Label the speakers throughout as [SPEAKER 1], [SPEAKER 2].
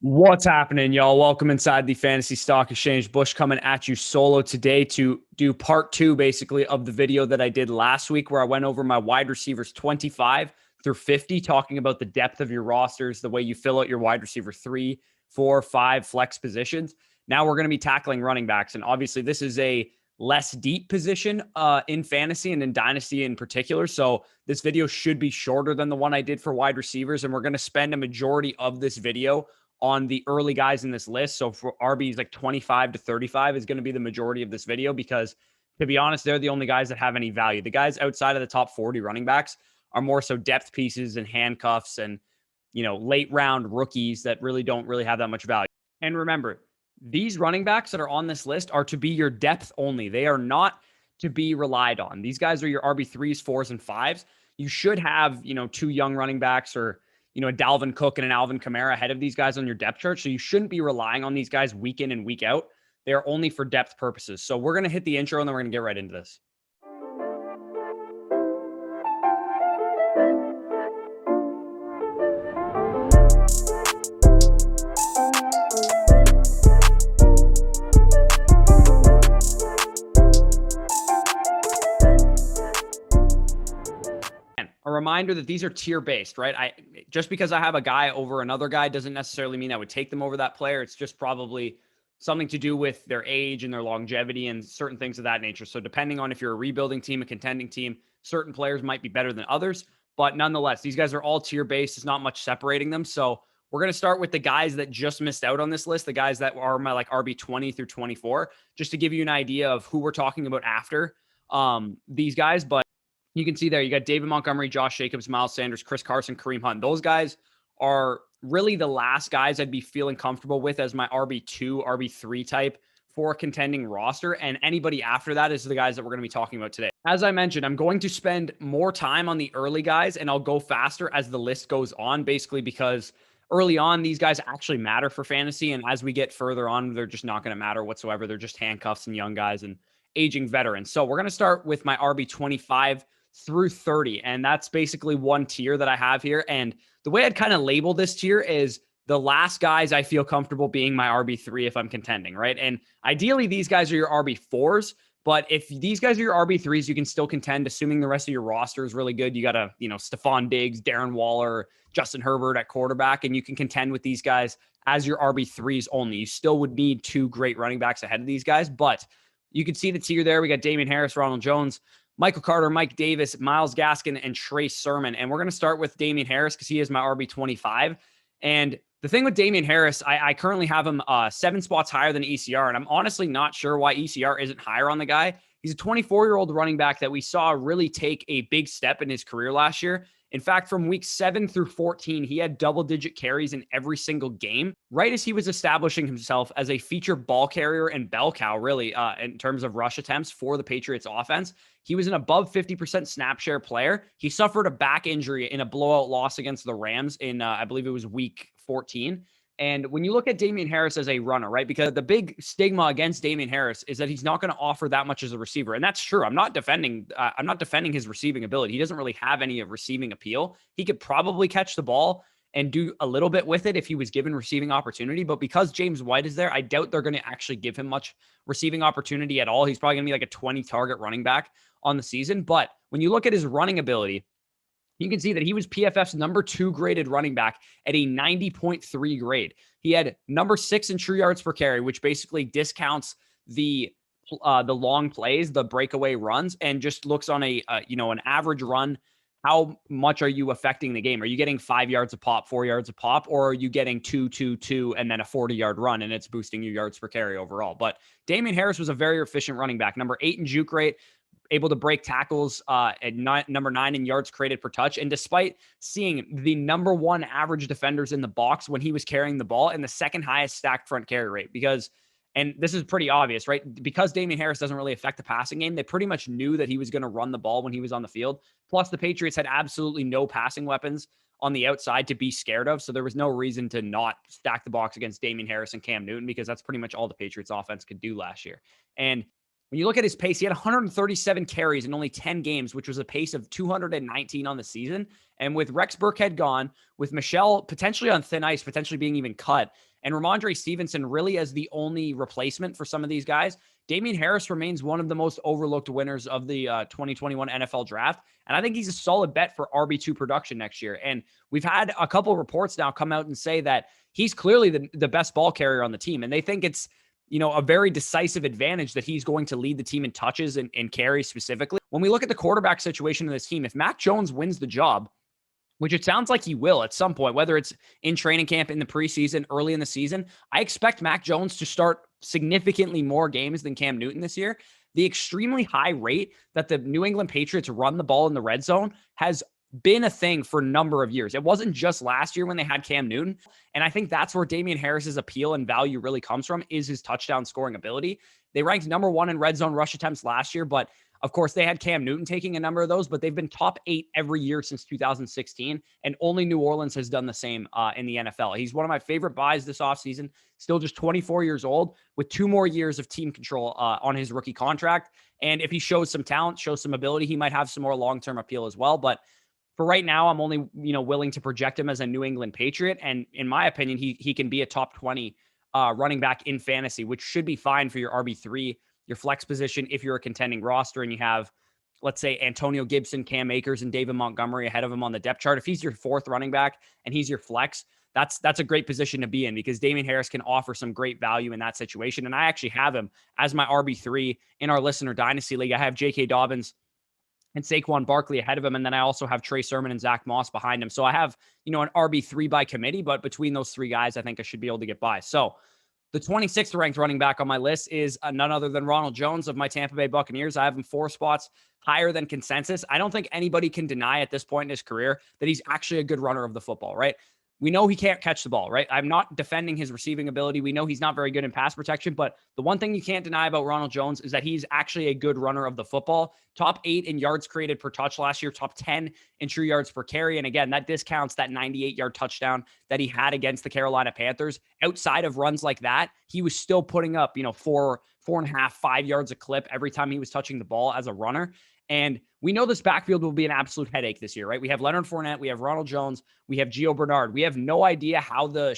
[SPEAKER 1] What's happening, y'all? Welcome inside the Fantasy Stock Exchange. Bush coming at you solo today to do part two, basically, of the video that I did last week where I went over my wide receivers 25 through 50, talking about the depth of your rosters, the way you fill out your wide receiver 3, 4, 5 flex positions. Now we're going to be tackling running backs. And obviously, this is a less deep position in fantasy and in Dynasty in particular. So this video should be shorter than the one I did for wide receivers. And we're going to spend a majority of this video on the early guys in this list. So for RBs like 25 to 35 is going to be the majority of this video because, to be honest, they're the only guys that have any value. The guys outside of the top 40 running backs are more so depth pieces and handcuffs and, late round rookies that don't really have that much value. And remember, these running backs that are on this list are to be your depth only. They are not to be relied on. These guys are your RB3s, 4s, and 5s. You should have, two young running backs or a Dalvin Cook and an Alvin Kamara ahead of these guys on your depth chart. So you shouldn't be relying on these guys week in and week out. They are only for depth purposes. So we're going to hit the intro and then we're going to get right into this. A reminder that these are tier based, right? Just because I have a guy over another guy doesn't necessarily mean I would take them over that player. It's just probably something to do with their age and their longevity and certain things of that nature. So depending on if you're a rebuilding team, a contending team, certain players might be better than others. But nonetheless, these guys are all tier based. There's not much separating them. So we're going to start with the guys that just missed out on this list, the guys that are my like RB 20 through 24, just to give you an idea of who we're talking about after these guys. But you can see there, you got David Montgomery, Josh Jacobs, Miles Sanders, Chris Carson, Kareem Hunt. Those guys are really the last guys I'd be feeling comfortable with as my RB2, RB3 type for a contending roster. And anybody after that is the guys that we're going to be talking about today. As I mentioned, I'm going to spend more time on the early guys and I'll go faster as the list goes on, basically because early on, these guys actually matter for fantasy. And as we get further on, they're just not going to matter whatsoever. They're just handcuffs and young guys and aging veterans. So we're going to start with my RB25 through 30. And that's basically one tier that I have here. And the way I'd kind of label this tier is the last guys I feel comfortable being my RB3 if I'm contending, right? And ideally, these guys are your RB4s. But if these guys are your RB3s, you can still contend, assuming the rest of your roster is really good. You got Stephon Diggs, Darren Waller, Justin Herbert at quarterback, and you can contend with these guys as your RB3s only. You still would need two great running backs ahead of these guys, but you can see the tier there. We got Damien Harris, Ronald Jones, Michael Carter, Mike Davis, Myles Gaskin, and Trey Sermon. And we're going to start with Damien Harris because he is my RB25. And the thing with Damien Harris, I currently have him 7 spots higher than ECR. And I'm honestly not sure why ECR isn't higher on the guy. He's a 24-year-old running back that we saw really take a big step in his career last year. In fact, from week 7 through 14, he had double-digit carries in every single game, right as he was establishing himself as a feature ball carrier and bell cow, really, in terms of rush attempts for the Patriots offense. He was an above 50% snap share player. He suffered a back injury in a blowout loss against the Rams in, I believe it was week 14. And when you look at Damien Harris as a runner, right, because the big stigma against Damien Harris is that he's not going to offer that much as a receiver. And that's true. I'm not defending his receiving ability. He doesn't really have any of receiving appeal. He could probably catch the ball and do a little bit with it if he was given receiving opportunity. But because James White is there, I doubt they're going to actually give him much receiving opportunity at all. He's probably going to be like a 20 target running back on the season. But when you look at his running ability, you can see that he was PFF's number 2 graded running back at a 90.3 grade. He had number 6 in true yards per carry, which basically discounts the long plays, the breakaway runs, and just looks on an average run. How much are you affecting the game? Are you getting 5 yards a pop, 4 yards a pop, or are you getting 2, 2, 2, and then a 40-yard run, and it's boosting your yards per carry overall? But Damien Harris was a very efficient running back. Number 8 in juke rate, able to break tackles at number 9 in yards created per touch. And despite seeing the number 1 average defenders in the box when he was carrying the ball and the second highest stacked front carry rate, and this is pretty obvious, right? Because Damien Harris doesn't really affect the passing game, they pretty much knew that he was going to run the ball when he was on the field. Plus, the Patriots had absolutely no passing weapons on the outside to be scared of. So there was no reason to not stack the box against Damien Harris and Cam Newton because that's pretty much all the Patriots offense could do last year. And When you look at his pace, he had 137 carries in only 10 games, which was a pace of 219 on the season. And with Rex Burkhead gone, with Michelle potentially on thin ice, potentially being even cut, and Ramondre Stevenson really as the only replacement for some of these guys, Damien Harris remains one of the most overlooked winners of the 2021 NFL draft. And I think he's a solid bet for RB2 production next year. And we've had a couple reports now come out and say that he's clearly the best ball carrier on the team. And they think it's, a very decisive advantage that he's going to lead the team in touches and carries specifically. When we look at the quarterback situation of this team, if Mac Jones wins the job, which it sounds like he will at some point, whether it's in training camp, in the preseason, early in the season, I expect Mac Jones to start significantly more games than Cam Newton this year. The extremely high rate that the New England Patriots run the ball in the red zone has been a thing for a number of years. It wasn't just last year when they had Cam Newton. And I think that's where Damien Harris's appeal and value really comes from, is his touchdown scoring ability. They ranked number 1 in red zone rush attempts last year, but of course they had Cam Newton taking a number of those, but they've been top 8 every year since 2016. And only New Orleans has done the same in the NFL. He's one of my favorite buys this offseason, still just 24 years old with 2 more years of team control on his rookie contract. And if he shows some talent, shows some ability, he might have some more long-term appeal as well. But for right now, I'm only, willing to project him as a New England Patriot. And in my opinion, he can be a top 20 running back in fantasy, which should be fine for your RB3, your flex position. If you're a contending roster and you have, let's say, Antonio Gibson, Cam Akers, and David Montgomery ahead of him on the depth chart, if he's your 4th running back and he's your flex, that's a great position to be in, because Damien Harris can offer some great value in that situation. And I actually have him as my RB3 in our listener dynasty league. I have J.K. Dobbins and Saquon Barkley ahead of him. And then I also have Trey Sermon and Zack Moss behind him. So I have, an RB3 by committee, but between those 3 guys, I think I should be able to get by. So the 26th ranked running back on my list is none other than Ronald Jones of my Tampa Bay Buccaneers. I have him 4 spots higher than consensus. I don't think anybody can deny at this point in his career that he's actually a good runner of the football, right? We know he can't catch the ball, right? I'm not defending his receiving ability. We know he's not very good in pass protection, but the one thing you can't deny about Ronald Jones is that he's actually a good runner of the football. Top 8 in yards created per touch last year, top 10 in true yards per carry. And again, that discounts that 98-yard touchdown that he had against the Carolina Panthers. Outside of runs like that, he was still putting up, 4.5, 5 yards a clip every time he was touching the ball as a runner. And we know this backfield will be an absolute headache this year, right? We have Leonard Fournette, we have Ronald Jones, we have Gio Bernard. We have no idea how the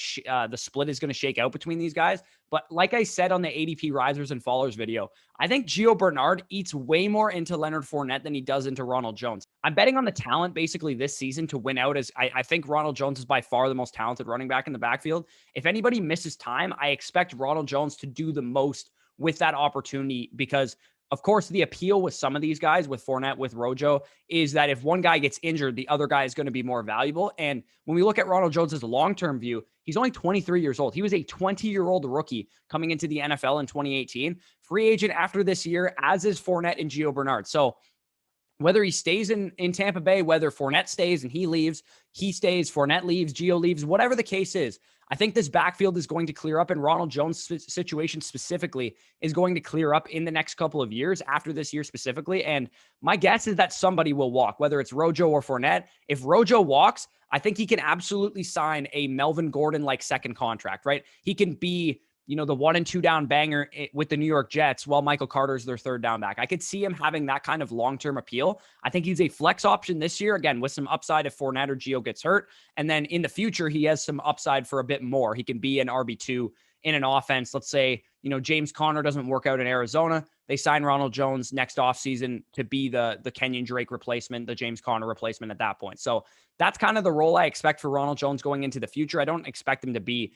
[SPEAKER 1] split is going to shake out between these guys. But like I said on the ADP risers and fallers video, I think Gio Bernard eats way more into Leonard Fournette than he does into Ronald Jones. I'm betting on the talent basically this season to win out, as I think Ronald Jones is by far the most talented running back in the backfield. If anybody misses time, I expect Ronald Jones to do the most with that opportunity, because of course, the appeal with some of these guys, with Fournette, with Rojo, is that if one guy gets injured, the other guy is going to be more valuable. And when we look at Ronald Jones' long-term view, he's only 23 years old. He was a 20-year-old rookie coming into the NFL in 2018. Free agent after this year, as is Fournette and Gio Bernard. So whether he stays in Tampa Bay, whether Fournette stays and he leaves, he stays, Fournette leaves, Gio leaves, whatever the case is, I think this backfield is going to clear up, and Ronald Jones' situation specifically is going to clear up in the next couple of years, after this year specifically. And my guess is that somebody will walk, whether it's Rojo or Fournette. If Rojo walks, I think he can absolutely sign a Melvin Gordon-like second contract, right? He can be, the 1 and 2 down banger with the New York Jets while Michael Carter's their 3rd down back. I could see him having that kind of long-term appeal. I think he's a flex option this year, again, with some upside if Fournette or Gio gets hurt. And then in the future, he has some upside for a bit more. He can be an RB2 in an offense. Let's say, James Conner doesn't work out in Arizona. They sign Ronald Jones next offseason to be the Kenyon Drake replacement, the James Conner replacement at that point. So that's kind of the role I expect for Ronald Jones going into the future. I don't expect him to be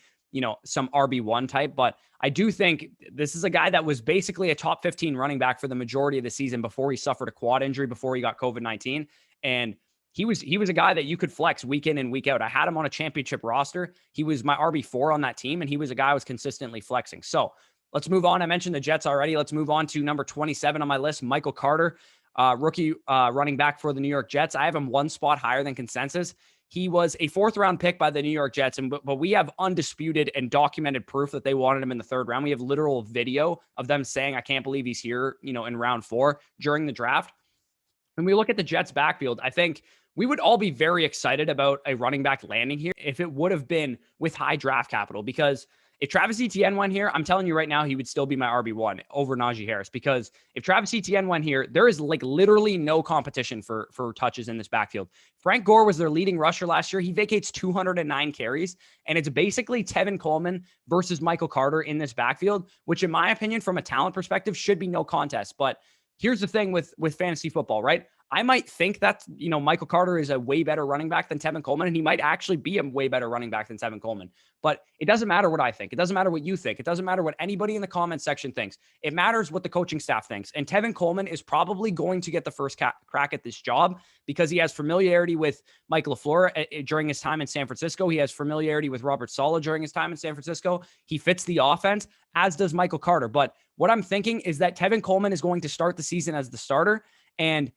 [SPEAKER 1] some RB1 type, but I do think this is a guy that was basically a top 15 running back for the majority of the season before he suffered a quad injury, before he got COVID-19. And he was a guy that you could flex week in and week out. I had him on a championship roster. He was my RB4 on that team, and he was a guy I was consistently flexing. So let's move on. I mentioned the Jets already. Let's move on to number 27 on my list, Michael Carter, rookie running back for the New York Jets. I have him 1 spot higher than consensus. He was a 4th-round pick by the New York Jets, but we have undisputed and documented proof that they wanted him in the 3rd round. We have literal video of them saying, I can't believe he's here, in round 4 during the draft. When we look at the Jets backfield, I think we would all be very excited about a running back landing here if it would have been with high draft capital, because If Travis Etienne went here, I'm telling you right now, he would still be my RB1 over Najee Harris, because if Travis Etienne went here, there is like literally no competition for touches in this backfield. Frank Gore was their leading rusher last year. He vacates 209 carries, and it's basically Tevin Coleman versus Michael Carter in this backfield, which in my opinion, from a talent perspective, should be no contest. But here's the thing with fantasy football, right? I might think that, Michael Carter is a way better running back than Tevin Coleman, and he might actually be a way better running back than Tevin Coleman. But it doesn't matter what I think. It doesn't matter what you think. It doesn't matter what anybody in the comment section thinks. It matters what the coaching staff thinks. And Tevin Coleman is probably going to get the first crack at this job because he has familiarity with Mike LaFleur during his time in San Francisco. He has familiarity with Robert Saleh during his time in San Francisco. He fits the offense, as does Michael Carter. But what I'm thinking is that Tevin Coleman is going to start the season as the starter, and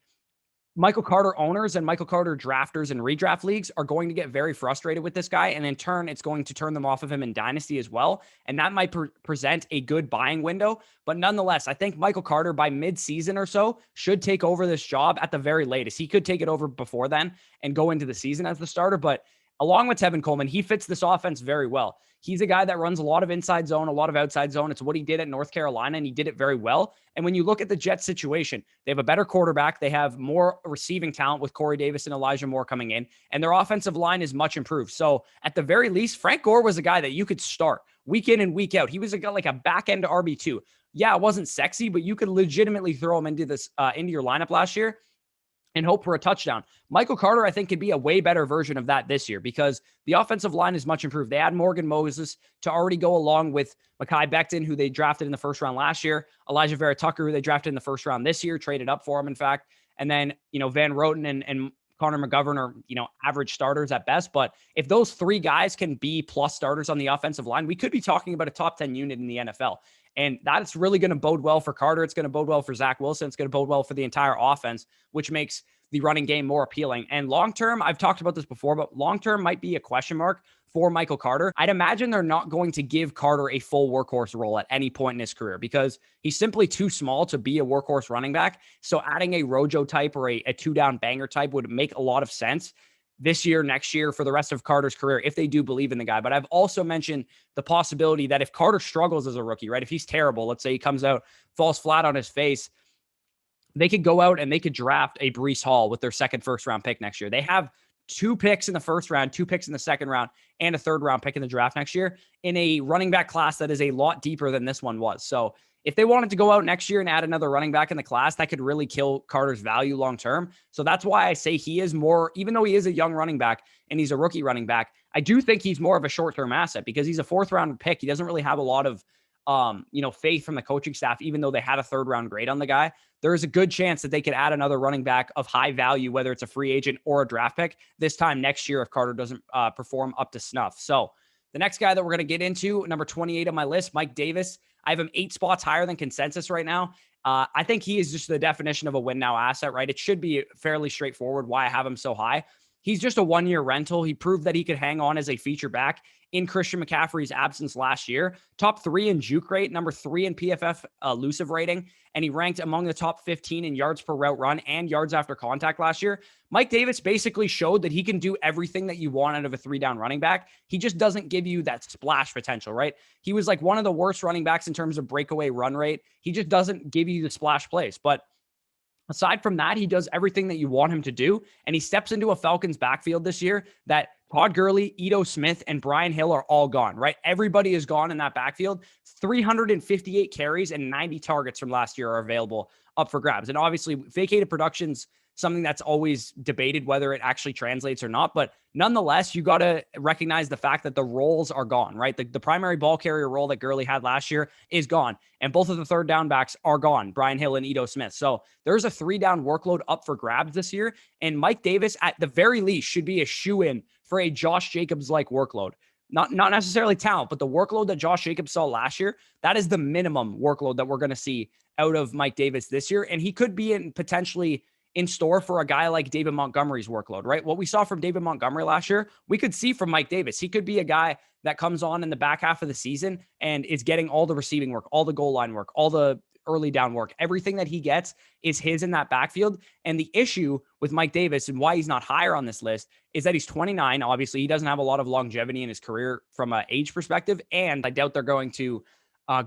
[SPEAKER 1] Michael Carter owners and Michael Carter drafters and redraft leagues are going to get very frustrated with this guy. And in turn, it's going to turn them off of him in Dynasty as well. And that might present a good buying window. But nonetheless, I think Michael Carter by mid-season or so should take over this job at the very latest. He could take it over before then and go into the season as the starter. But along with Tevin Coleman, he fits this offense very well. He's a guy that runs a lot of inside zone, a lot of outside zone. It's what he did at North Carolina, and he did it very well. And when you look at the Jets situation, they have a better quarterback. They have more receiving talent with Corey Davis and Elijah Moore coming in, and their offensive line is much improved. So at the very least, Frank Gore was a guy that you could start week in and week out. He was a guy like a back-end RB2. Yeah, it wasn't sexy, but you could legitimately throw him into your lineup last year and hope for a touchdown. Michael Carter, I think, could be a way better version of that this year because the offensive line is much improved. They add Morgan Moses to already go along with Mekhi Becton, who they drafted in the first round last year, Elijah Vera Tucker, who they drafted in the first round this year, traded up for him, in fact. And then, Van Roten and Connor McGovern are, average starters at best. But if those three guys can be plus starters on the offensive line, we could be talking about a top 10 unit in the NFL. And that's really going to bode well for Carter. It's going to bode well for Zach Wilson. It's going to bode well for the entire offense, which makes the running game more appealing. And long-term, I've talked about this before, but long-term might be a question mark for Michael Carter. I'd imagine they're not going to give Carter a full workhorse role at any point in his career because he's simply too small to be a workhorse running back. So adding a Rojo type or a two-down banger type would make a lot of sense this year, next year, for the rest of Carter's career, if they do believe in the guy. But I've also mentioned the possibility that if Carter struggles as a rookie, right, if he's terrible, let's say he comes out, falls flat on his face, they could go out and they could draft a Breece Hall with their second first-round pick next year. They have 2 picks in the first round, 2 picks in the second round, and a third-round pick in the draft next year in a running back class that is a lot deeper than this one was. So if they wanted to go out next year and add another running back in the class, that could really kill Carter's value long-term. So that's why I say he is more, even though he is a young running back and he's a rookie running back, I do think he's more of a short-term asset because he's a 4th-round pick. He doesn't really have a lot of, faith from the coaching staff, even though they had a 3rd-round grade on the guy. There is a good chance that they could add another running back of high value, whether it's a free agent or a draft pick this time next year if Carter doesn't perform up to snuff. So the next guy that we're going to get into, number 28 on my list, Mike Davis. I have him 8 spots higher than consensus right now. I think he is just the definition of a win now asset, right? It should be fairly straightforward why I have him so high. He's just a 1-year rental. He proved that he could hang on as a feature back in Christian McCaffrey's absence last year. Top 3 in juke rate, number 3 in PFF elusive rating, and he ranked among the top 15 in yards per route run and yards after contact last year. Mike Davis basically showed that he can do everything that you want out of a 3-down running back. He just doesn't give you that splash potential, right? He was like one of the worst running backs in terms of breakaway run rate. He just doesn't give you the splash plays. But aside from that, he does everything that you want him to do, and he steps into a Falcons backfield this year that Todd Gurley, Ito Smith, and Brian Hill are all gone, right? Everybody is gone in that backfield. 358 carries and 90 targets from last year are available up for grabs. And obviously, vacated production's something that's always debated whether it actually translates or not. But nonetheless, you got to recognize the fact that the roles are gone, right? The primary ball carrier role that Gurley had last year is gone. And both of the 3rd down backs are gone, Brian Hill and Ito Smith. So there's a 3-down workload up for grabs this year. And Mike Davis, at the very least, should be a shoe-in for a Josh Jacobs-like workload. Not necessarily talent, but the workload that Josh Jacobs saw last year, that is the minimum workload that we're going to see out of Mike Davis this year. And he could be potentially in store for a guy like David Montgomery's workload, right? What we saw from David Montgomery last year, we could see from Mike Davis. He could be a guy that comes on in the back half of the season and is getting all the receiving work, all the goal line work, all the early down work. Everything that he gets is his in that backfield. And the issue with Mike Davis and why he's not higher on this list is that he's 29. Obviously, he doesn't have a lot of longevity in his career from an age perspective. And I doubt they're going to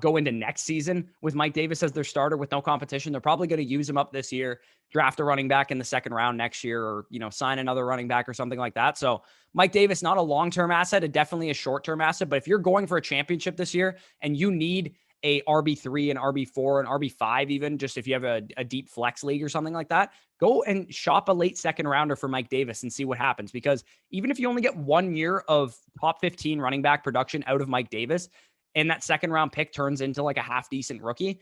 [SPEAKER 1] go into next season with Mike Davis as their starter with no competition. They're probably going to use him up this year, draft a running back in the second round next year, or, sign another running back or something like that. So Mike Davis, not a long-term asset, definitely a short-term asset. But if you're going for a championship this year and you need a RB3 and RB4 and RB5, even just if you have a deep flex league or something like that, go and shop a late second rounder for Mike Davis and see what happens. Because even if you only get 1 year of top 15 running back production out of Mike Davis, and that second round pick turns into like a half decent rookie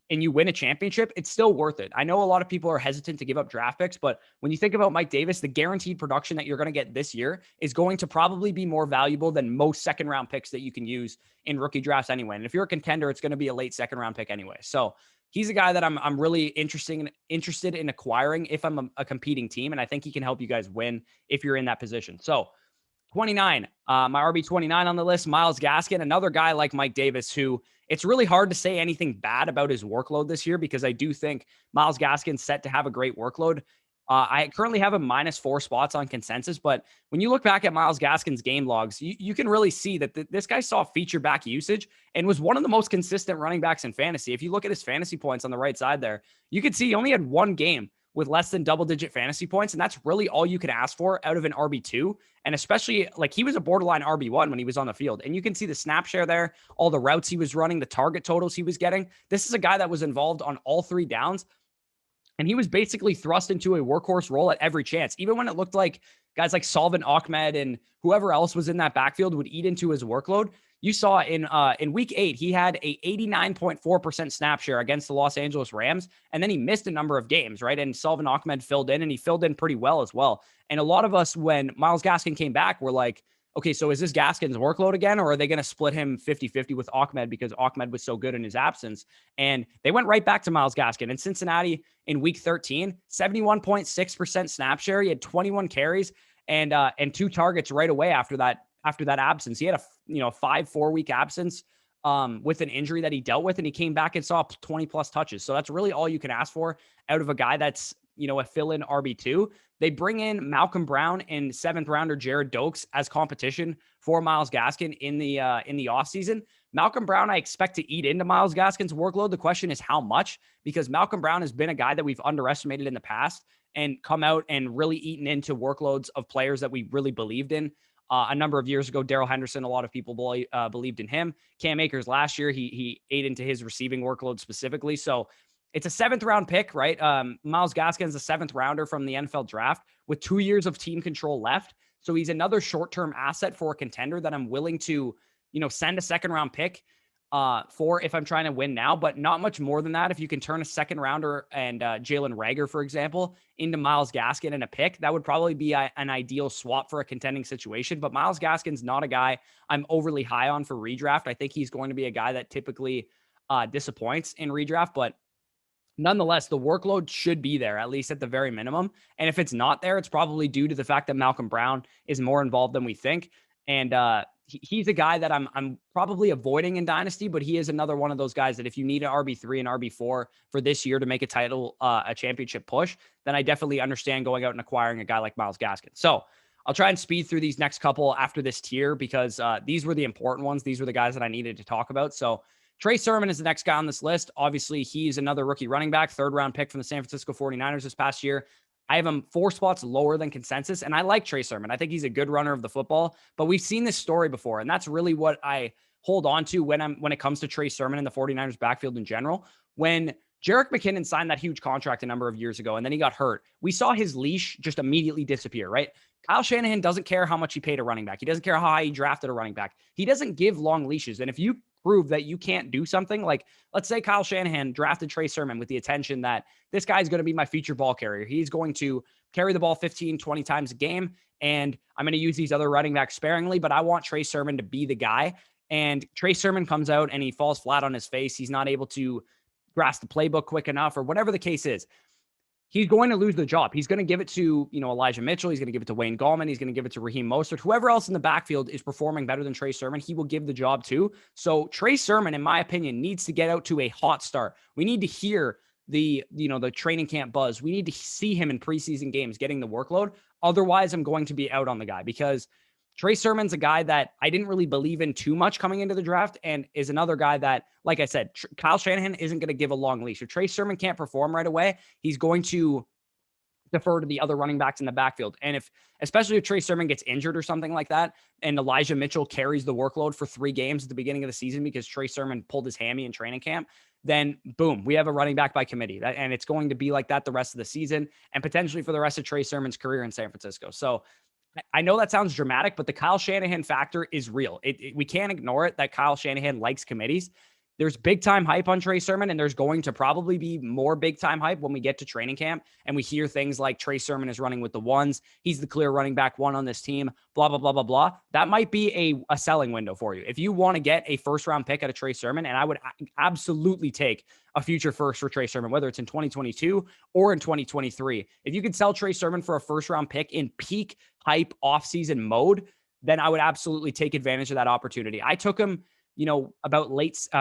[SPEAKER 1] and you win a championship, it's still worth it. I know a lot of people are hesitant to give up draft picks, but when you think about Mike Davis, the guaranteed production that you're going to get this year is going to probably be more valuable than most second round picks that you can use in rookie drafts anyway. And if you're a contender, it's going to be a late second round pick anyway. So he's a guy that I'm really interested in acquiring if I'm a competing team. And I think he can help you guys win if you're in that position. So 29, my RB29 on the list, Myles Gaskin, another guy like Mike Davis, who it's really hard to say anything bad about his workload this year because I do think Myles Gaskin's set to have a great workload. I currently have him -4 spots on consensus, but when you look back at Myles Gaskin's game logs, you can really see that this guy saw feature back usage and was one of the most consistent running backs in fantasy. If you look at his fantasy points on the right side there, you can see he only had one game with less than double-digit fantasy points, and that's really all you can ask for out of an RB2, and especially, like, he was a borderline RB1 when he was on the field, and you can see the snap share there, all the routes he was running, the target totals he was getting. This is a guy that was involved on all 3 downs, and he was basically thrust into a workhorse role at every chance, even when it looked like guys like Salvin Ahmed and whoever else was in that backfield would eat into his workload. You saw in week 8, he had a 89.4% snap share against the Los Angeles Rams. And then he missed a number of games, right? And Salvin Ahmed filled in, and he filled in pretty well as well. And a lot of us, when Myles Gaskin came back, were like, okay, so is this Gaskin's workload again? Or are they going to split him 50-50 with Ahmed because Ahmed was so good in his absence? And they went right back to Myles Gaskin. In Cincinnati in week 13, 71.6% snap share. He had 21 carries and 2 targets right away after that absence. He had a 5-4 week absence with an injury that he dealt with, and he came back and saw 20 plus touches. So that's really all you can ask for out of a guy that's, a fill-in RB2. They bring in Malcolm Brown and 7th rounder Jared Dokes as competition for Myles Gaskin in the offseason. Malcolm Brown, I expect to eat into Myles Gaskin's workload. The question is how much, because Malcolm Brown has been a guy that we've underestimated in the past and come out and really eaten into workloads of players that we really believed in. A number of years ago, Darrell Henderson, a lot of people believed in him. Cam Akers last year, he ate into his receiving workload specifically. So it's a 7th round pick, right? Myles Gaskin is a 7th rounder from the NFL draft with 2 years of team control left. So he's another short-term asset for a contender that I'm willing to, send a 2nd round pick for if I'm trying to win now, but not much more than that. If you can turn a 2nd rounder and Jalen Reagor, for example, into Myles Gaskin and a pick, that would probably be an ideal swap for a contending situation. But Myles Gaskin's not a guy I'm overly high on for redraft. I think he's going to be a guy that typically disappoints in redraft, but nonetheless, the workload should be there, at least at the very minimum. And if it's not there, it's probably due to the fact that Malcolm Brown is more involved than we think. And he's a guy that I'm probably avoiding in Dynasty, but he is another one of those guys that if you need an RB3 and RB4 for this year to make a championship push, then I definitely understand going out and acquiring a guy like Myles Gaskin. So I'll try and speed through these next couple after this tier because these were the important ones. These were the guys that I needed to talk about. So Trey Sermon is the next guy on this list. Obviously, he's another rookie running back, 3rd round pick from the San Francisco 49ers this past year. I have him 4 spots lower than consensus, and I like Trey Sermon. I think he's a good runner of the football, but we've seen this story before, and that's really what I hold on to when it comes to Trey Sermon and the 49ers backfield in general. When Jerick McKinnon signed that huge contract a number of years ago, and then he got hurt, we saw his leash just immediately disappear, right? Kyle Shanahan doesn't care how much he paid a running back. He doesn't care how high he drafted a running back. He doesn't give long leashes, and if you prove that you can't do something, like let's say Kyle Shanahan drafted Trey Sermon with the attention that this guy's going to be my feature ball carrier. He's going to carry the ball 15, 20 times a game, and I'm going to use these other running backs sparingly, but I want Trey Sermon to be the guy. And Trey Sermon comes out and he falls flat on his face. He's not able to grasp the playbook quick enough or whatever the case is. he's going to lose the job. He's going to give it to, Elijah Mitchell. He's going to give it to Wayne Gallman. He's going to give it to Raheem Mostert. Whoever else in the backfield is performing better than Trey Sermon, he will give the job to. So Trey Sermon, in my opinion, needs to get out to a hot start. We need to hear the training camp buzz. We need to see him in preseason games getting the workload. Otherwise, I'm going to be out on the guy, because Trey Sermon's a guy that I didn't really believe in too much coming into the draft, and is another guy that, like I said, Kyle Shanahan isn't going to give a long leash. If Trey Sermon can't perform right away, he's going to defer to the other running backs in the backfield. And especially if Trey Sermon gets injured or something like that, and Elijah Mitchell carries the workload for 3 games at the beginning of the season because Trey Sermon pulled his hammy in training camp, then boom, we have a running back by committee. And it's going to be like that the rest of the season, and potentially for the rest of Trey Sermon's career in San Francisco. So I know that sounds dramatic, but the Kyle Shanahan factor is real. We can't ignore it that Kyle Shanahan likes committees. There's big time hype on Trey Sermon, and there's going to probably be more big time hype when we get to training camp and we hear things like Trey Sermon is running with the ones. He's the clear running back 1 on this team, blah, blah, blah, blah, blah. That might be a selling window for you. If you want to get a first round pick out of Trey Sermon, and I would absolutely take a future first for Trey Sermon, whether it's in 2022 or in 2023. If you could sell Trey Sermon for a first round pick in peak hype offseason mode, then I would absolutely take advantage of that opportunity. I took him, about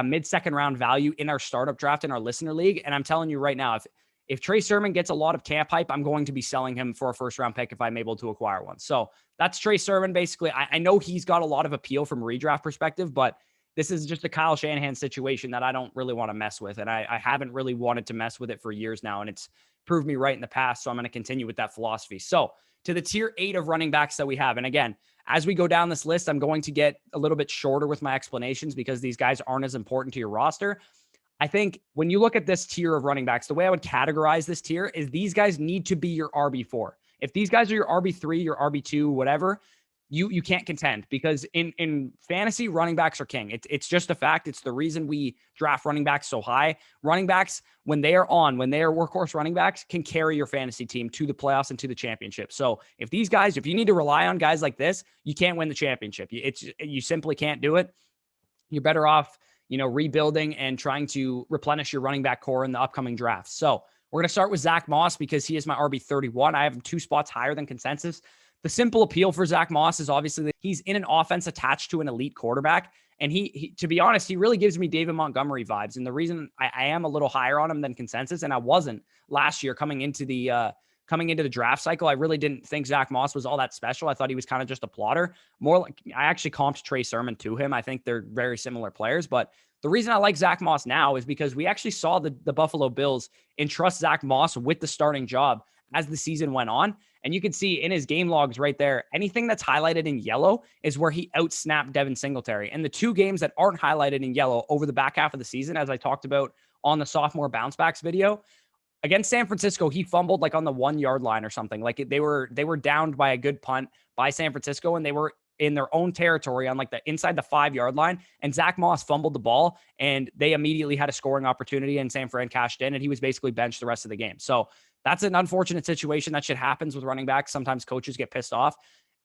[SPEAKER 1] mid-second round value in our startup draft in our listener league. And I'm telling you right now, if Trey Sermon gets a lot of camp hype, I'm going to be selling him for a first round pick if I'm able to acquire one. So that's Trey Sermon. Basically, I know he's got a lot of appeal from a redraft perspective, but this is just a Kyle Shanahan situation that I don't really want to mess with. And I haven't really wanted to mess with it for years now. And it's proved me right in the past. So I'm going to continue with that philosophy. So to the tier 8 of running backs that we have. And again, as we go down this list, I'm going to get a little bit shorter with my explanations because these guys aren't as important to your roster. I think when you look at this tier of running backs, the way I would categorize this tier is these guys need to be your RB4. If these guys are your RB3, your RB2, whatever, you can't contend, because in fantasy, running backs are king. It's just a fact. It's the reason we draft running backs so high. Running backs, when they are workhorse running backs, can carry your fantasy team to the playoffs and to the championship. So if you need to rely on guys like this, you can't win the championship. You simply can't do it. You're better off, rebuilding and trying to replenish your running back core in the upcoming draft. So we're going to start with Zack Moss because he is my RB31. I have him 2 spots higher than consensus. The simple appeal for Zack Moss is obviously that he's in an offense attached to an elite quarterback. And he to be honest, he really gives me David Montgomery vibes. And the reason I am a little higher on him than consensus, and I wasn't last year coming into the draft cycle, I really didn't think Zack Moss was all that special. I thought he was kind of just a plotter. More like, I actually comped Trey Sermon to him. I think they're very similar players. But the reason I like Zack Moss now is because we actually saw the Buffalo Bills entrust Zack Moss with the starting job as the season went on. And you can see in his game logs right there, anything that's highlighted in yellow is where he outsnapped Devin Singletary. And the 2 games that aren't highlighted in yellow over the back half of the season, as I talked about on the sophomore bounce backs video, against San Francisco, he fumbled like on the 1-yard line or something. Like they were downed by a good punt by San Francisco, and they were in their own territory on like the inside the 5-yard line. And Zack Moss fumbled the ball, and they immediately had a scoring opportunity, and San Fran cashed in, and he was basically benched the rest of the game. So that's an unfortunate situation. That shit happens with running backs. Sometimes coaches get pissed off.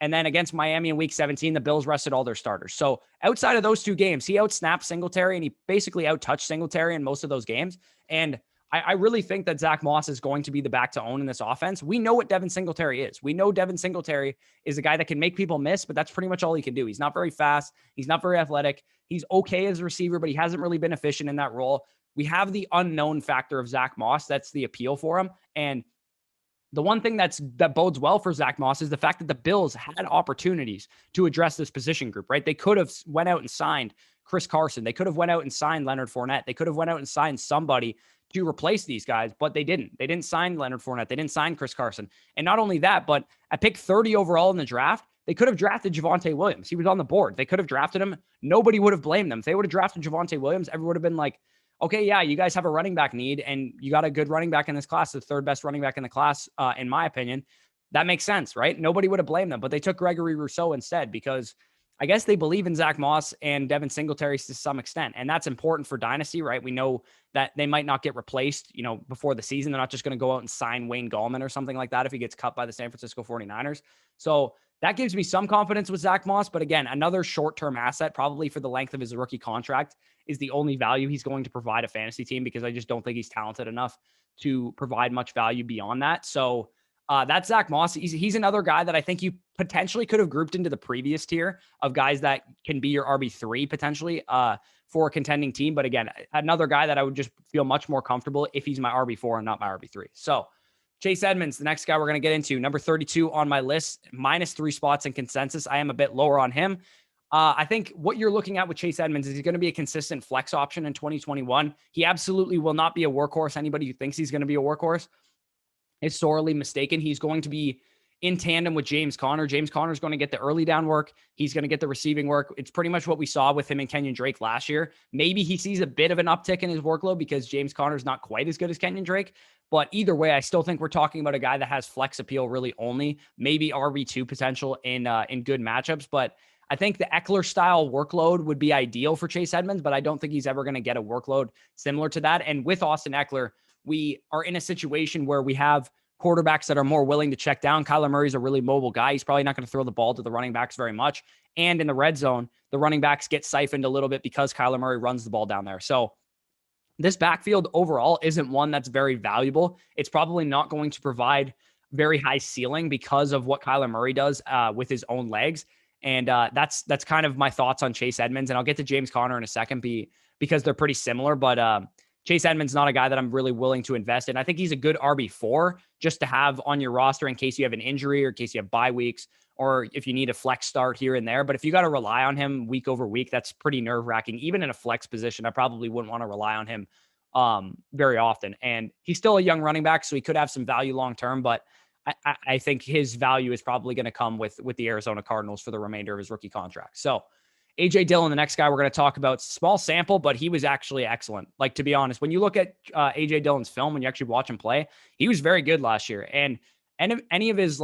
[SPEAKER 1] And then against Miami in week 17, the Bills rested all their starters. So outside of those 2 games, he outsnapped Singletary, and he basically outtouched Singletary in most of those games. And I really think that Zack Moss is going to be the back to own in this offense. We know what Devin Singletary is. We know Devin Singletary is a guy that can make people miss, but that's pretty much all he can do. He's not very fast. He's not very athletic. He's okay as a receiver, but he hasn't really been efficient in that role. We have the unknown factor of Zack Moss. That's the appeal for him. And the one thing that bodes well for Zack Moss is the fact that the Bills had opportunities to address this position group, right? They could have went out and signed Chris Carson. They could have went out and signed Leonard Fournette. They could have went out and signed somebody to replace these guys, but they didn't. They didn't sign Leonard Fournette. They didn't sign Chris Carson. And not only that, but at pick 30 overall in the draft, they could have drafted Javonte Williams. He was on the board. They could have drafted him. Nobody would have blamed them. If they would have drafted Javonte Williams, everyone would have been like, okay, yeah, you guys have a running back need, and you got a good running back in this class, the 3rd best running back in the class, in my opinion. That makes sense, right? Nobody would have blamed them, but they took Gregory Rousseau instead because I guess they believe in Zack Moss and Devin Singletary to some extent. And that's important for Dynasty, right? We know that they might not get replaced, before the season. They're not just going to go out and sign Wayne Gallman or something like that if he gets cut by the San Francisco 49ers. So that gives me some confidence with Zack Moss. But again, another short-term asset, probably for the length of his rookie contract, is the only value he's going to provide a fantasy team, because I just don't think he's talented enough to provide much value beyond that. So that's Zack Moss. He's another guy that I think you potentially could have grouped into the previous tier of guys that can be your RB3 potentially for a contending team. But again, another guy that I would just feel much more comfortable if he's my RB4 and not my RB3. So Chase Edmonds, the next guy we're going to get into, number 32 on my list, -3 spots in consensus. I am a bit lower on him. I think what you're looking at with Chase Edmonds is he's going to be a consistent flex option in 2021. He absolutely will not be a workhorse. Anybody who thinks he's going to be a workhorse is sorely mistaken. He's going to be in tandem with James Conner. James Conner is going to get the early down work. He's going to get the receiving work. It's pretty much what we saw with him and Kenyon Drake last year. Maybe he sees a bit of an uptick in his workload because James Conner is not quite as good as Kenyon Drake. But either way, I still think we're talking about a guy that has flex appeal really only, maybe RB2 potential in good matchups. But I think the Eckler style workload would be ideal for Chase Edmonds, but I don't think he's ever going to get a workload similar to that. And with Austin Eckler, we are in a situation where we have quarterbacks that are more willing to check down. Kyler Murray's a really mobile guy. He's probably not going to throw the ball to the running backs very much. And in the red zone, the running backs get siphoned a little bit because Kyler Murray runs the ball down there. So this backfield overall isn't one that's very valuable. It's probably not going to provide very high ceiling because of what Kyler Murray does with his own legs. And that's kind of my thoughts on Chase Edmonds. And I'll get to James Conner in a second because they're pretty similar. But Chase Edmonds is not a guy that I'm really willing to invest in. I think he's a good RB4 just to have on your roster in case you have an injury or in case you have bye weeks or if you need a flex start here and there. But if you got to rely on him week over week, that's pretty nerve-wracking. Even in a flex position, I probably wouldn't want to rely on him very often. And he's still a young running back, so he could have some value long-term, but I think his value is probably going to come with the Arizona Cardinals for the remainder of his rookie contract. So A.J. Dillon, the next guy we're going to talk about, small sample, but he was actually excellent. Like, to be honest, when you look at A.J. Dillon's film, when you actually watch him play, he was very good last year. And any of his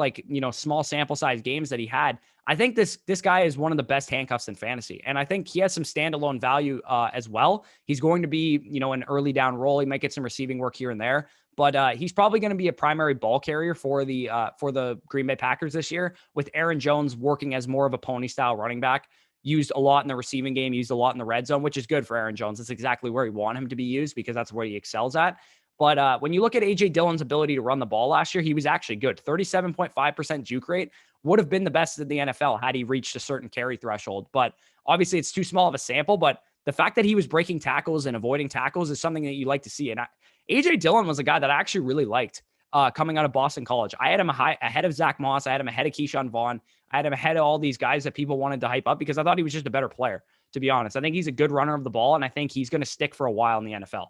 [SPEAKER 1] small sample size games that he had, I think this guy is one of the best handcuffs in fantasy. And I think he has some standalone value as well. He's going to be, an early down role. He might get some receiving work here and there, but he's probably going to be a primary ball carrier for the Green Bay Packers this year, with Aaron Jones working as more of a pony style running back, used a lot in the receiving game, used a lot in the red zone, which is good for Aaron Jones. That's exactly where you want him to be used because that's where he excels at. But when you look at A.J. Dillon's ability to run the ball last year, he was actually good. 37.5% juke rate would have been the best in the NFL had he reached a certain carry threshold. But obviously it's too small of a sample, but the fact that he was breaking tackles and avoiding tackles is something that you like to see. And A.J. Dillon was a guy that I actually really liked coming out of Boston College. I had him ahead of Zack Moss. I had him ahead of Keyshawn Vaughn. I had him ahead of all these guys that people wanted to hype up because I thought he was just a better player, to be honest. I think he's a good runner of the ball, and I think he's going to stick for a while in the NFL.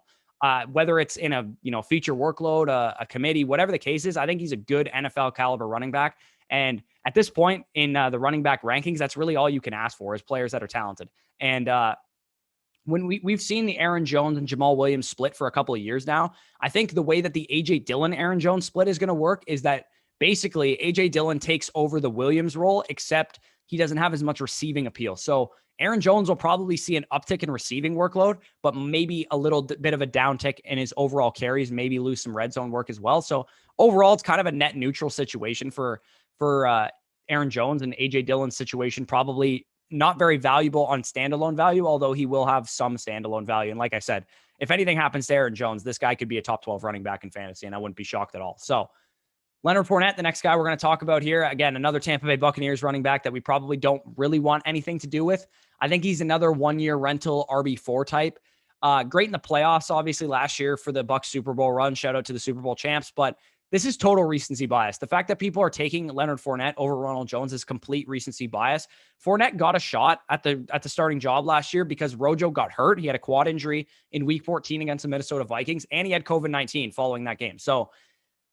[SPEAKER 1] Whether it's in a feature workload, a committee, whatever the case is, I think he's a good NFL caliber running back. And at this point in the running back rankings, that's really all you can ask for is players that are talented. And when we've seen the Aaron Jones and Jamal Williams split for a couple of years now, I think the way that the A.J. Dillon Aaron Jones split is going to work is that basically A.J. Dillon takes over the Williams role, except he doesn't have as much receiving appeal. So Aaron Jones will probably see an uptick in receiving workload, but maybe a little bit of a downtick in his overall carries, maybe lose some red zone work as well. So overall, it's kind of a net neutral situation for Aaron Jones, and A.J. Dillon's situation probably not very valuable on standalone value, although he will have some standalone value. And like I said, if anything happens to Aaron Jones, this guy could be a top 12 running back in fantasy, and I wouldn't be shocked at all. So Leonard Fournette, the next guy we're going to talk about here. Again, another Tampa Bay Buccaneers running back that we probably don't really want anything to do with. I think he's another one-year rental RB4 type. Great in the playoffs, obviously, last year for the Bucs Super Bowl run. Shout out to the Super Bowl champs. But this is total recency bias. The fact that people are taking Leonard Fournette over Ronald Jones is complete recency bias. Fournette got a shot at the starting job last year because Rojo got hurt. He had a quad injury in Week 14 against the Minnesota Vikings, and he had COVID-19 following that game. So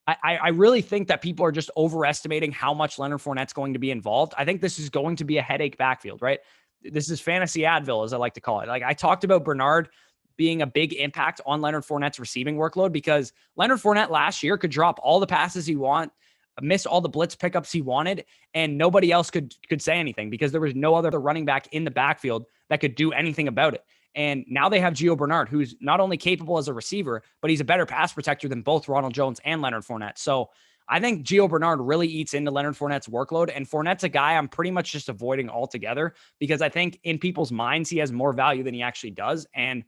[SPEAKER 1] I really think that people are just overestimating how much Leonard Fournette's going to be involved. I think this is going to be a headache backfield, right? This is fantasy Advil, as I like to call it. Like, I talked about Bernard being a big impact on Leonard Fournette's receiving workload because Leonard Fournette last year could drop all the passes he want, miss all the blitz pickups he wanted, and nobody else could say anything because there was no other running back in the backfield that could do anything about it. And now they have Gio Bernard, who's not only capable as a receiver, but he's a better pass protector than both Ronald Jones and Leonard Fournette. So I think Gio Bernard really eats into Leonard Fournette's workload, and Fournette's a guy I'm pretty much just avoiding altogether because I think in people's minds, he has more value than he actually does. And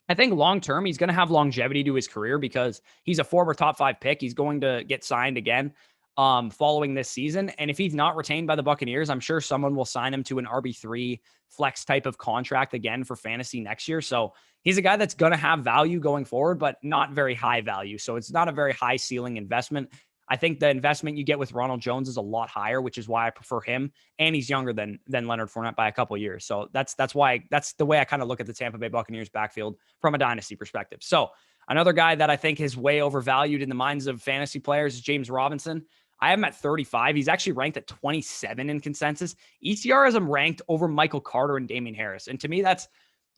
[SPEAKER 1] I think long-term, he's going to have longevity to his career because he's a former top 5 pick. He's going to get signed again following this season. And if he's not retained by the Buccaneers, I'm sure someone will sign him to an RB3 flex type of contract again for fantasy next year. So he's a guy that's going to have value going forward, but not very high value. So it's not a very high ceiling investment. I think the investment you get with Ronald Jones is a lot higher, which is why I prefer him. And he's younger than Leonard Fournette by a couple of years. So that's the way I kind of look at the Tampa Bay Buccaneers backfield from a dynasty perspective. So another guy that I think is way overvalued in the minds of fantasy players is James Robinson. I have him at 35. He's actually ranked at 27 in consensus. ECR has him ranked over Michael Carter and Damien Harris. And to me, that's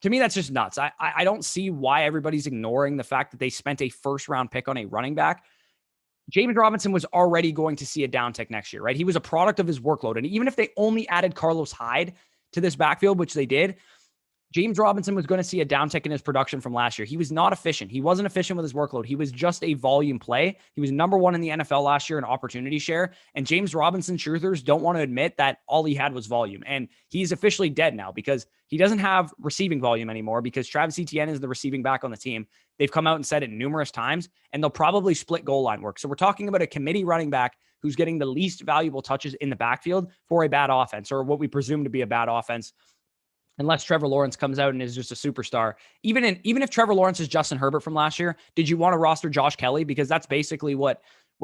[SPEAKER 1] just nuts. I don't see why everybody's ignoring the fact that they spent a first round pick on a running back. James Robinson was already going to see a downtick next year, right? He was a product of his workload. And even if they only added Carlos Hyde to this backfield, which they did, James Robinson was going to see a downtick in his production from last year. He was not efficient. He wasn't efficient with his workload. He was just a volume play. He was number 1 in the NFL last year in opportunity share. And James Robinson truthers don't want to admit that all he had was volume. And he's officially dead now because he doesn't have receiving volume anymore because Travis Etienne is the receiving back on the team. They've come out and said it numerous times, and they'll probably split goal line work. So we're talking about a committee running back who's getting the least valuable touches in the backfield for a bad offense, or what we presume to be a bad offense, unless Trevor Lawrence comes out and is just a superstar. Even if Trevor Lawrence is Justin Herbert from last year, did you want to roster Josh Kelly? Because that's basically what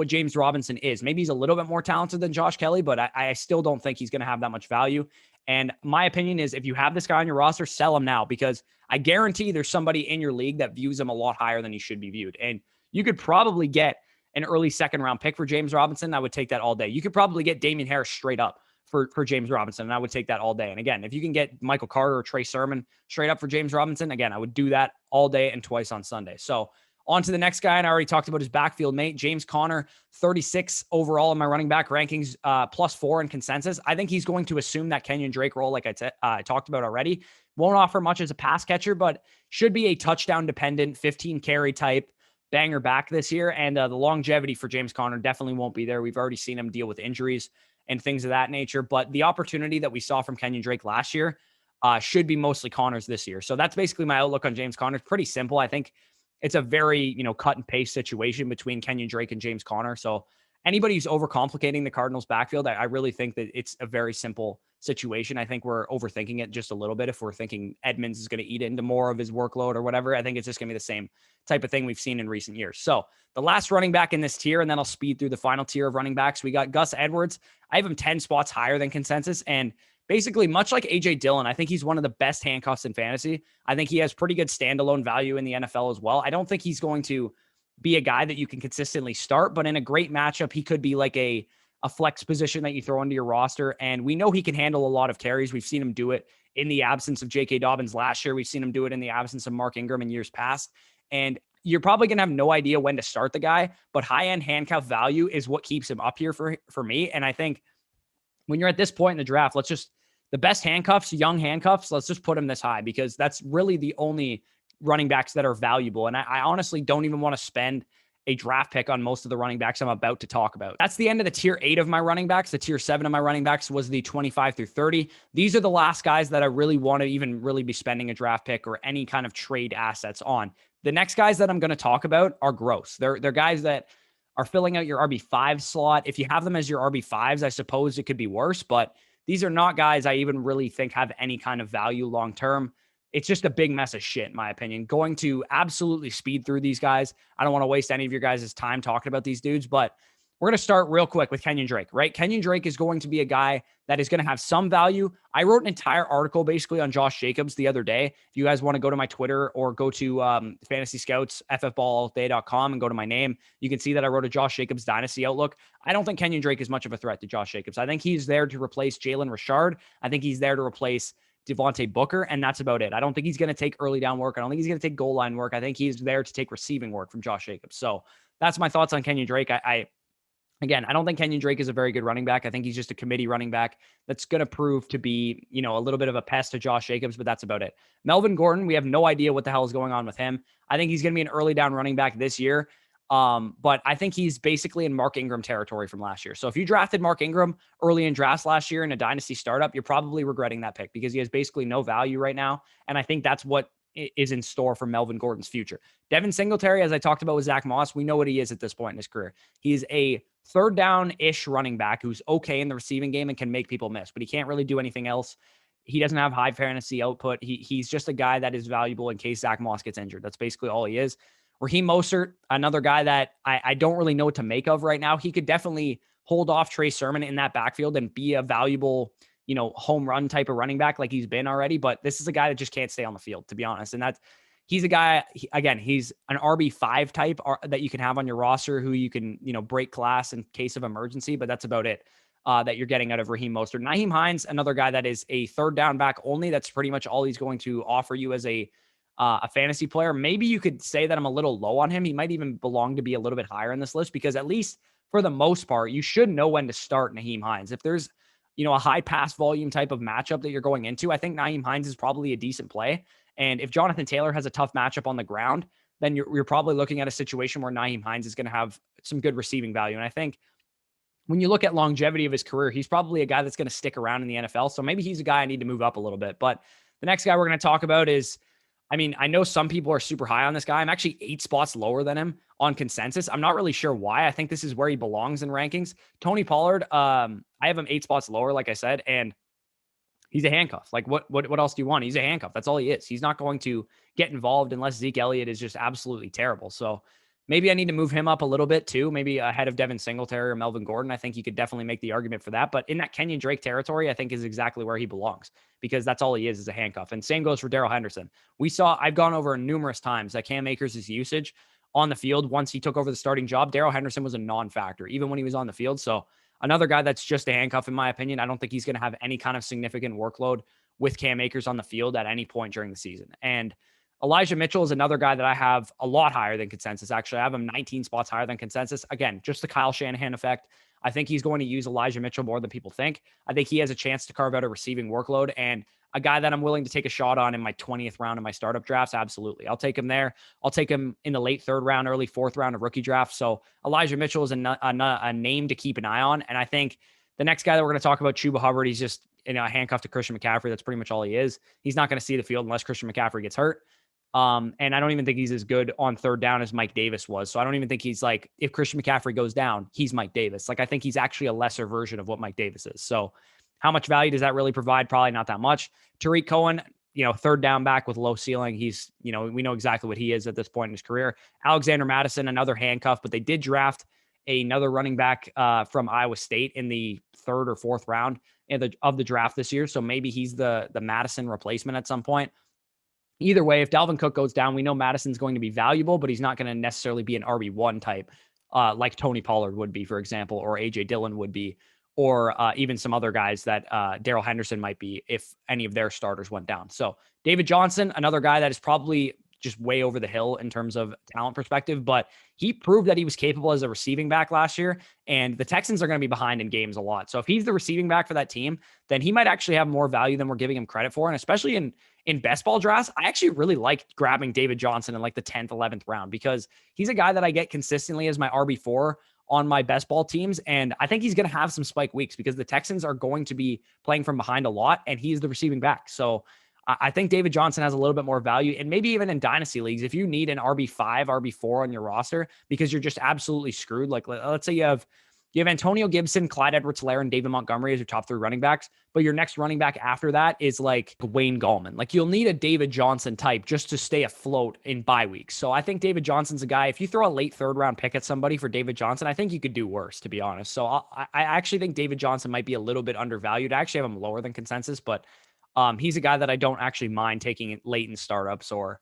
[SPEAKER 1] James Robinson is. Maybe he's a little bit more talented than Josh Kelly, but I still don't think he's going to have that much value. And my opinion is if you have this guy on your roster, sell him now, because I guarantee there's somebody in your league that views him a lot higher than he should be viewed. And you could probably get an early second round pick for James Robinson. I would take that all day. You could probably get Damien Harris straight up for James Robinson, and I would take that all day. And again, if you can get Michael Carter or Trey Sermon straight up for James Robinson, again, I would do that all day and twice on Sunday. So on to the next guy, and I already talked about his backfield mate, James Conner, 36 overall in my running back rankings, +4 in consensus. I think he's going to assume that Kenyon Drake role, like I talked about already. Won't offer much as a pass catcher, but should be a touchdown-dependent, 15-carry type banger back this year. And the longevity for James Conner definitely won't be there. We've already seen him deal with injuries and things of that nature. But the opportunity that we saw from Kenyon Drake last year should be mostly Conner's this year. So that's basically my outlook on James Conner. It's pretty simple. I think it's a very, cut and paste situation between Kenyon Drake and James Conner. So anybody who's overcomplicating the Cardinals backfield, I really think that it's a very simple situation. I think we're overthinking it just a little bit. If we're thinking Edmonds is going to eat into more of his workload or whatever, I think it's just going to be the same type of thing we've seen in recent years. So the last running back in this tier, and then I'll speed through the final tier of running backs. We got Gus Edwards. I have him 10 spots higher than consensus. And basically, much like AJ Dillon, I think he's one of the best handcuffs in fantasy. I think he has pretty good standalone value in the NFL as well. I don't think he's going to be a guy that you can consistently start, but in a great matchup, he could be like a flex position that you throw into your roster. And we know he can handle a lot of carries. We've seen him do it in the absence of J.K. Dobbins last year. We've seen him do it in the absence of Mark Ingram in years past. And you're probably going to have no idea when to start the guy, but high-end handcuff value is what keeps him up here for me. And I think when you're at this point in the draft, the best handcuffs, young handcuffs, let's just put him this high, because that's really the only running backs that are valuable. And I honestly don't even want to spend a draft pick on most of the running backs I'm about to talk about. That's the end of the tier 8 of my running backs. The tier 7 of my running backs was the 25 through 30. These are the last guys that I really want to even really be spending a draft pick or any kind of trade assets on. The next guys that I'm going to talk about are gross. They're guys that are filling out your RB5 slot. If you have them as your RB5s, I suppose it could be worse, but these are not guys I even really think have any kind of value long-term. It's just a big mess of shit, in my opinion. Going to absolutely speed through these guys. I don't want to waste any of your guys' time talking about these dudes, but we're going to start real quick with Kenyon Drake, right? Kenyon Drake is going to be a guy that is going to have some value. I wrote an entire article basically on Josh Jacobs the other day. If you guys want to go to my Twitter or go to Fantasy Scouts, ffballday.com, and go to my name, you can see that I wrote a Josh Jacobs dynasty outlook. I don't think Kenyon Drake is much of a threat to Josh Jacobs. I think he's there to replace Jalen Richard. I think he's there to replace Devontae Booker, and that's about it. I don't think he's going to take early down work. I don't think he's going to take goal line work. I think he's there to take receiving work from Josh Jacobs. So that's my thoughts on Kenyon Drake. Again, I don't think Kenyon Drake is a very good running back. I think he's just a committee running back that's going to prove to be, a little bit of a pest to Josh Jacobs, but that's about it. Melvin Gordon, we have no idea what the hell is going on with him. I think he's going to be an early down running back this year. But I think he's basically in Mark Ingram territory from last year. So if you drafted Mark Ingram early in drafts last year in a dynasty startup, you're probably regretting that pick because he has basically no value right now. And I think that's what is in store for Melvin Gordon's future. Devin Singletary, as I talked about with Zack Moss, we know what he is at this point in his career. He's a third down-ish running back who's okay in the receiving game and can make people miss, but he can't really do anything else. He doesn't have high fantasy output. He's just a guy that is valuable in case Zack Moss gets injured. That's basically all he is. Raheem Mostert, another guy that I don't really know what to make of right now. He could definitely hold off Trey Sermon in that backfield and be a valuable, home run type of running back like he's been already. But this is a guy that just can't stay on the field, to be honest. And he's a guy, again, he's an RB5 type that you can have on your roster who you can, break class in case of emergency, but that's about it that you're getting out of Raheem Mostert. Nyheim Hines, another guy that is a third down back only. That's pretty much all he's going to offer you as a fantasy player. Maybe you could say that I'm a little low on him. He might even belong to be a little bit higher in this list because at least for the most part, you should know when to start Nyheim Hines. If there's, a high pass volume type of matchup that you're going into, I think Nyheim Hines is probably a decent play. And if Jonathan Taylor has a tough matchup on the ground, then you're probably looking at a situation where Nyheim Hines is going to have some good receiving value. And I think when you look at longevity of his career, he's probably a guy that's going to stick around in the NFL. So maybe he's a guy I need to move up a little bit. But the next guy we're going to talk about is, I know some people are super high on this guy. I'm actually 8 spots lower than him on consensus. I'm not really sure why. I think this is where he belongs in rankings. Tony Pollard, I have him 8 spots lower, like I said, and he's a handcuff. Like what else do you want? He's a handcuff. That's all he is. He's not going to get involved unless Zeke Elliott is just absolutely terrible. So maybe I need to move him up a little bit too, maybe ahead of Devin Singletary or Melvin Gordon. I think you could definitely make the argument for that. But in that Kenyon Drake territory, I think is exactly where he belongs because that's all he is a handcuff. And same goes for Darrell Henderson. I've gone over numerous times that Cam Akers' usage on the field once he took over the starting job. Darrell Henderson was a non-factor, even when he was on the field. So another guy that's just a handcuff, in my opinion. I don't think he's going to have any kind of significant workload with Cam Akers on the field at any point during the season. And Elijah Mitchell is another guy that I have a lot higher than consensus. Actually, I have him 19 spots higher than consensus. Again, just the Kyle Shanahan effect. I think he's going to use Elijah Mitchell more than people think. I think he has a chance to carve out a receiving workload and a guy that I'm willing to take a shot on in my 20th round of my startup drafts. Absolutely. I'll take him there. I'll take him in the late 3rd round, early 4th round of rookie draft. So Elijah Mitchell is a name to keep an eye on. And I think the next guy that we're going to talk about, Chuba Hubbard, he's just a handcuff to Christian McCaffrey. That's pretty much all he is. He's not going to see the field unless Christian McCaffrey gets hurt. And I don't even think he's as good on 3rd down as Mike Davis was. So I don't even think he's like, if Christian McCaffrey goes down, he's Mike Davis. Like, I think he's actually a lesser version of what Mike Davis is. So how much value does that really provide? Probably not that much. Tariq Cohen, 3rd down back with low ceiling. He's, we know exactly what he is at this point in his career. Alexander Mattison, another handcuff, but they did draft another running back from Iowa State in the 3rd or 4th round of the draft this year. So maybe he's the Madison replacement at some point. Either way, if Dalvin Cook goes down, we know Madison's going to be valuable, but he's not going to necessarily be an RB1 type like Tony Pollard would be, for example, or A.J. Dillon would be, or even some other guys that Darrell Henderson might be if any of their starters went down. So David Johnson, another guy that is probably just way over the hill in terms of talent perspective, but he proved that he was capable as a receiving back last year, and the Texans are going to be behind in games a lot. So if he's the receiving back for that team, then he might actually have more value than we're giving him credit for. And especially in best ball drafts, I actually really like grabbing David Johnson in like the 10th, 11th round, because he's a guy that I get consistently as my RB4 on my best ball teams. And I think he's going to have some spike weeks because the Texans are going to be playing from behind a lot, and he's the receiving back. So I think David Johnson has a little bit more value, and maybe even in dynasty leagues, if you need an RB5, RB4 on your roster because you're just absolutely screwed. Like, let's say you have Antonio Gibson, Clyde Edwards-Helaire, and David Montgomery as your top 3 running backs, but your next running back after that is like Wayne Gallman. Like, you'll need a David Johnson type just to stay afloat in bye weeks. So I think David Johnson's a guy, if you throw a late 3rd round pick at somebody for David Johnson, I think you could do worse, to be honest. So I actually think David Johnson might be a little bit undervalued. I actually have him lower than consensus, but he's a guy that I don't actually mind taking late in startups or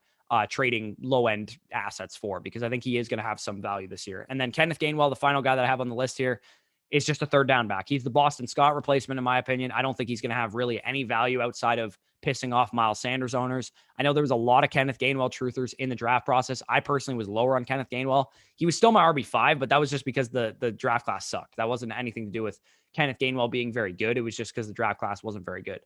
[SPEAKER 1] trading low-end assets for, because I think he is going to have some value this year. And then Kenneth Gainwell, the final guy that I have on the list here, is just a 3rd down back. He's the Boston Scott replacement, in my opinion. I don't think he's going to have really any value outside of pissing off Miles Sanders owners. I know there was a lot of Kenneth Gainwell truthers in the draft process. I personally was lower on Kenneth Gainwell. He was still my RB5, but that was just because the draft class sucked. That wasn't anything to do with Kenneth Gainwell being very good. It was just because the draft class wasn't very good.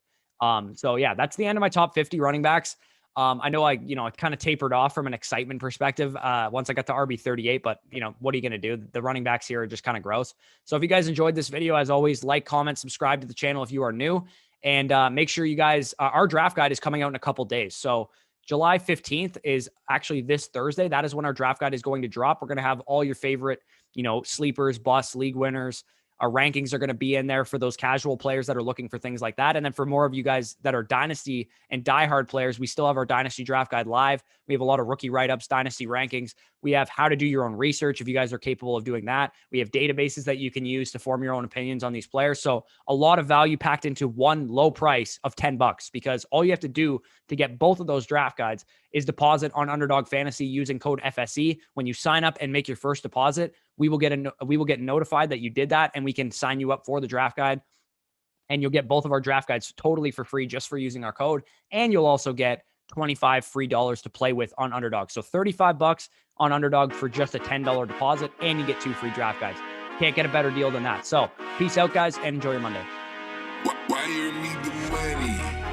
[SPEAKER 1] So yeah, that's the end of my top 50 running backs. I know I kind of tapered off from an excitement perspective once I got to RB38, but what are you going to do? The running backs here are just kind of gross. So if you guys enjoyed this video, as always, like, comment, subscribe to the channel if you are new, and make sure you guys, our draft guide is coming out in a couple days. So July 15th is actually this Thursday. That is when our draft guide is going to drop. We're going to have all your favorite, sleepers, busts, league winners. Our rankings are going to be in there for those casual players that are looking for things like that. And then for more of you guys that are Dynasty and diehard players, we still have our Dynasty draft guide live. We have a lot of rookie write-ups, Dynasty rankings. We have how to do your own research if you guys are capable of doing that. We have databases that you can use to form your own opinions on these players. So a lot of value packed into one low price of $10, because all you have to do to get both of those draft guides is deposit on Underdog Fantasy using code FSE. When you sign up and make your first deposit, we will get notified that you did that, and we can sign you up for the draft guide. And you'll get both of our draft guides totally for free just for using our code. And you'll also get $25 free to play with on Underdog. So $35 on Underdog for just a $10 deposit, and you get 2 free draft guides. Can't get a better deal than that. So peace out, guys, and enjoy your Monday.
[SPEAKER 2] Why you need the money?